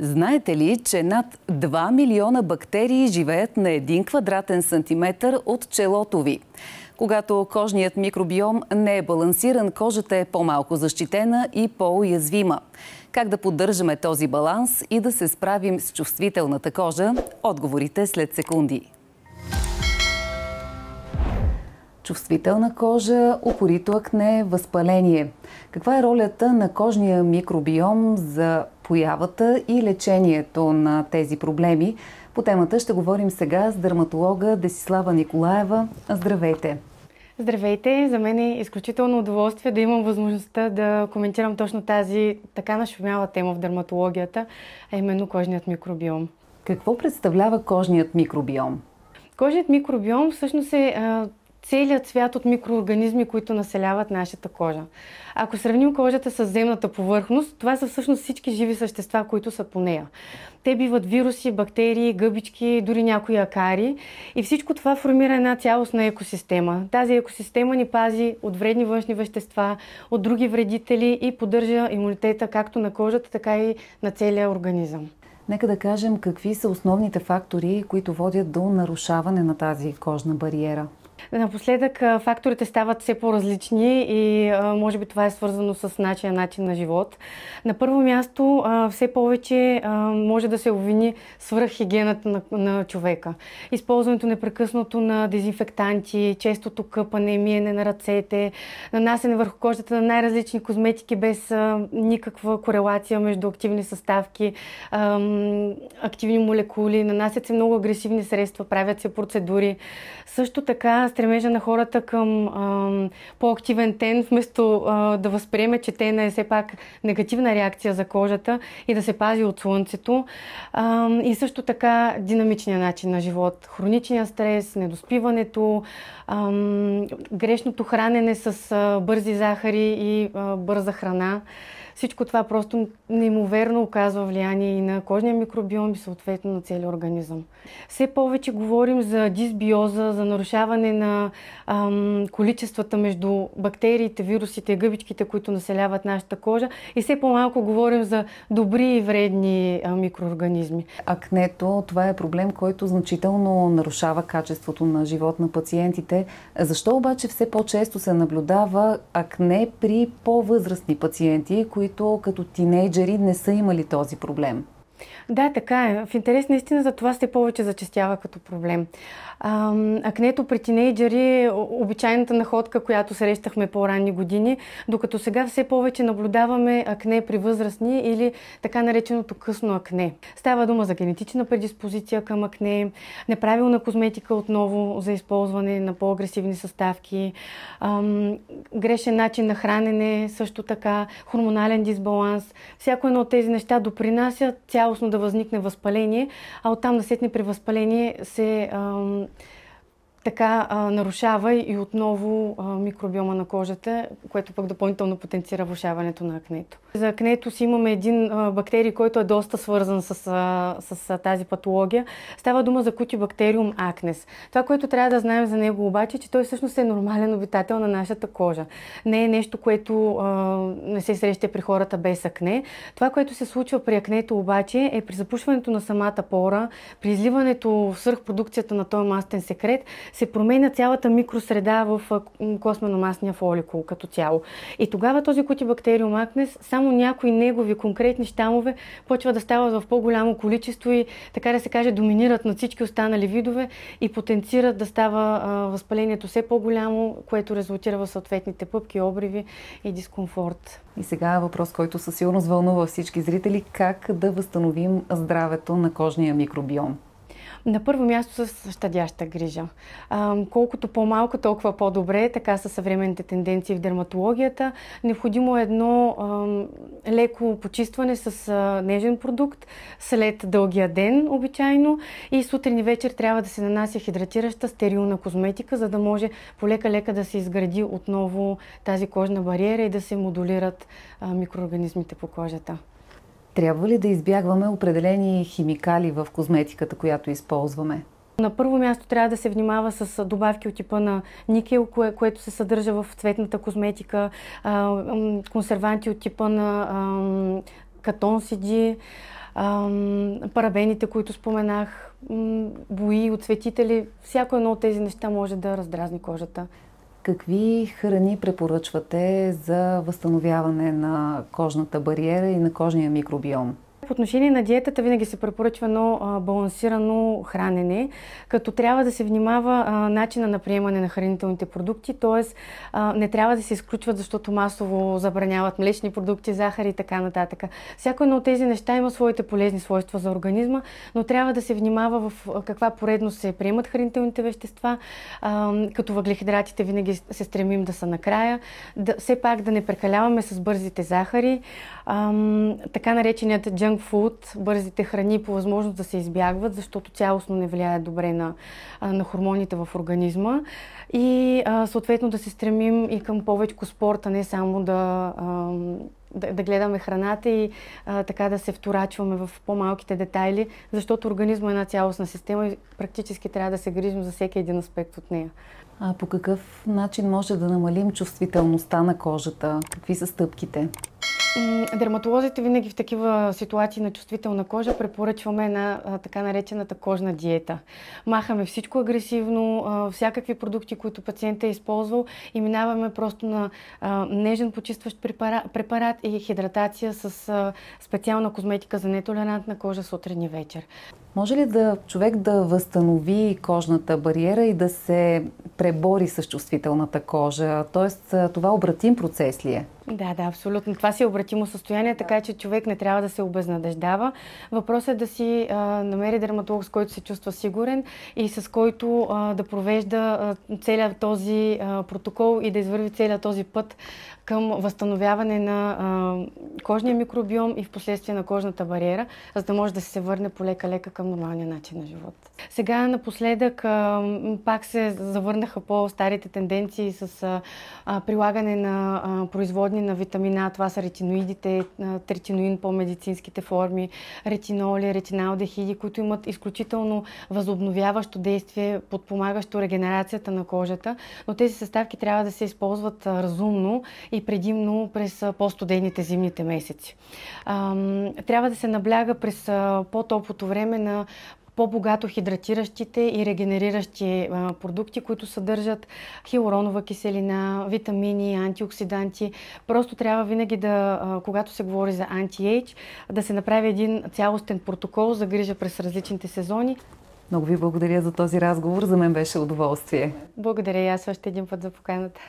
Знаете ли, че над 2 милиона бактерии живеят на 1 квадратен сантиметър от челото ви? Когато кожният микробиом не е балансиран, кожата е по-малко защитена и по-уязвима. Как да поддържаме този баланс и да се справим с чувствителната кожа? Отговорите след секунди. Чувствителна кожа, упорито акне, възпаление. Каква е ролята на кожния микробиом за появата и лечението на тези проблеми? По темата ще говорим сега с дерматолога Десислава Николаева. Здравейте! Здравейте! За мен е изключително удоволствие да имам възможността да коментирам точно тази така нашумяла тема в дерматологията, а именно кожният микробиом. Какво представлява кожният микробиом? Кожният микробиом всъщност е целият свят от микроорганизми, които населяват нашата кожа. Ако сравним кожата с земната повърхност, това са всъщност всички живи същества, които са по нея. Те биват вируси, бактерии, гъбички, дори някои акари и всичко това формира една цялостна екосистема. Тази екосистема ни пази от вредни външни вещества, от други вредители и поддържа имунитета както на кожата, така и на целия организъм. Нека да кажем какви са основните фактори, които водят до нарушаване на тази кожна бариера. Напоследък факторите стават все по-различни и може би това е свързано с начин на живот. На първо място все повече може да се обвини свръххигиената на човека. Използването непрекъснато на дезинфектанти, честото къпане, миене на ръцете, нанасене върху кожата на най-различни козметики без никаква корелация между активни съставки, активни молекули, нанасят се много агресивни средства, правят се процедури. Също така стремежа на хората към по-активен тен, вместо да възприеме, че тена е все пак негативна реакция за кожата и да се пази от слънцето. И също така динамичния начин на живот, хроничния стрес, недоспиването, грешното хранене с бързи захари и бърза храна. Всичко това просто неимоверно оказва влияние и на кожния микробиом и съответно на целия организъм. Все повече говорим за дисбиоза, за нарушаване на количествата между бактериите, вирусите и гъбичките, които населяват нашата кожа и все по-малко говорим за добри и вредни микроорганизми. Акнето, това е проблем, който значително нарушава качеството на живот на пациентите. Защо обаче все по-често се наблюдава акне при по-възрастни пациенти, които като тинейджери не са имали този проблем? Да, така е. В интерес на истина за това все повече зачестява като проблем. Акнето при тинейджери е обичайната находка, която срещахме по-ранни години, докато сега все повече наблюдаваме акне при възрастни или така нареченото късно акне. Става дума за генетична предиспозиция към акне, неправилна козметика отново за използване на по-агресивни съставки, грешен начин на хранене, също така хормонален дисбаланс. Всяко едно от тези неща допринася цялостно да възникне възпаление, а оттам насетне при възпаление се нарушава и отново микробиома на кожата, което пък допълнително потенцира влошаването на акнето. За акнето си имаме един бактерий, който е доста свързан с тази патология. Става дума за Cutibacterium acnes. Това, което трябва да знаем за него обаче, че той всъщност е нормален обитател на нашата кожа. Не е нещо, което не се среща при хората без акне. Това, което се случва при акнето обаче е при запушването на самата пора, при изливането в свръхпродукцията на този мастен секрет, се променя цялата микросреда в костмено-масния фоликул като цяло. И тогава този Cutibacterium acnes, само някои негови конкретни щамове почва да стават в по-голямо количество и, така да се каже, доминират над всички останали видове и потенцират да става възпалението все по-голямо, което резултира в съответните пъпки, обриви и дискомфорт. И сега въпрос, който със сигурност вълнува всички зрители: как да възстановим здравето на кожния микробиом? На първо място с щадяща грижа. Колкото по-малко, толкова по-добре, така са съвременните тенденции в дерматологията. Необходимо е едно леко почистване с нежен продукт след дългия ден обичайно и сутрин и вечер трябва да се нанася хидратираща стерилна козметика, за да може полека-лека да се изгради отново тази кожна бариера и да се модулират микроорганизмите по кожата. Трябва ли да избягваме определени химикали в козметиката, която използваме? На първо място трябва да се внимава с добавки от типа на никел, което се съдържа в цветната козметика, консерванти от типа на катон седи, парабените, които споменах, бои, отцветители, всяко едно от тези неща може да раздразни кожата. Какви храни препоръчвате за възстановяване на кожната бариера и на кожния микробиом? По отношение на диетата винаги се препоръчва едно балансирано хранене, като трябва да се внимава начина на приемане на хранителните продукти, т.е. не трябва да се изключват, защото масово забраняват млечни продукти, захар и така нататък. Всяко едно от тези неща има своите полезни свойства за организма, но трябва да се внимава в каква поредност се приемат хранителните вещества, като въглехидратите винаги се стремим да са накрая, все пак да не прекаляваме с бързите захари, така нареченият junk food, бързите храни по възможност да се избягват, защото цялостно не влияят добре на хормоните в организма и съответно да се стремим и към повече спорта, не само да гледаме храната и така да се вторачваме в по-малките детайли, защото организма е една цялостна система и практически трябва да се грижим за всеки един аспект от нея. А по какъв начин може да намалим чувствителността на кожата? Какви са стъпките? Дерматолозите винаги в такива ситуации на чувствителна кожа препоръчваме на така наречената кожна диета. Махаме всичко агресивно, всякакви продукти, които пациентът е използвал и минаваме просто на нежен почистващ препарат и хидратация с специална козметика за нетолерантна кожа сутрин и вечер. Може ли човек да възстанови кожната бариера и да се пребори с чувствителната кожа? Тоест, това обратим процес ли е? Да, абсолютно. Това си е обратимо състояние, така че човек не трябва да се обезнадеждава. Въпросът е да си намери дерматолог, с който се чувства сигурен и с който да провежда целият този протокол и да извърви целият този път към възстановяване на кожния микробиом и впоследствие на кожната бариера, за да може да се върне полека-лека към нормалния начин на живот. Сега напоследък пак се завърнаха по-старите тенденции с прилагане на производни на витамина. Това са ретиноидите, третиноин по медицинските форми, ретиноли, ретиналдехиди, които имат изключително възобновяващо действие, подпомагащо регенерацията на кожата, но тези съставки трябва да се използват разумно и предимно през по-студените зимните месеци. Трябва да се набляга през по-топлото време на по-богато хидратиращите и регенериращи продукти, които съдържат хиалуронова киселина, витамини, антиоксиданти. Просто трябва винаги когато се говори за анти-ейдж, да се направи един цялостен протокол за грижа през различните сезони. Много ви благодаря за този разговор. За мен беше удоволствие. Благодаря и аз още един път за поканата.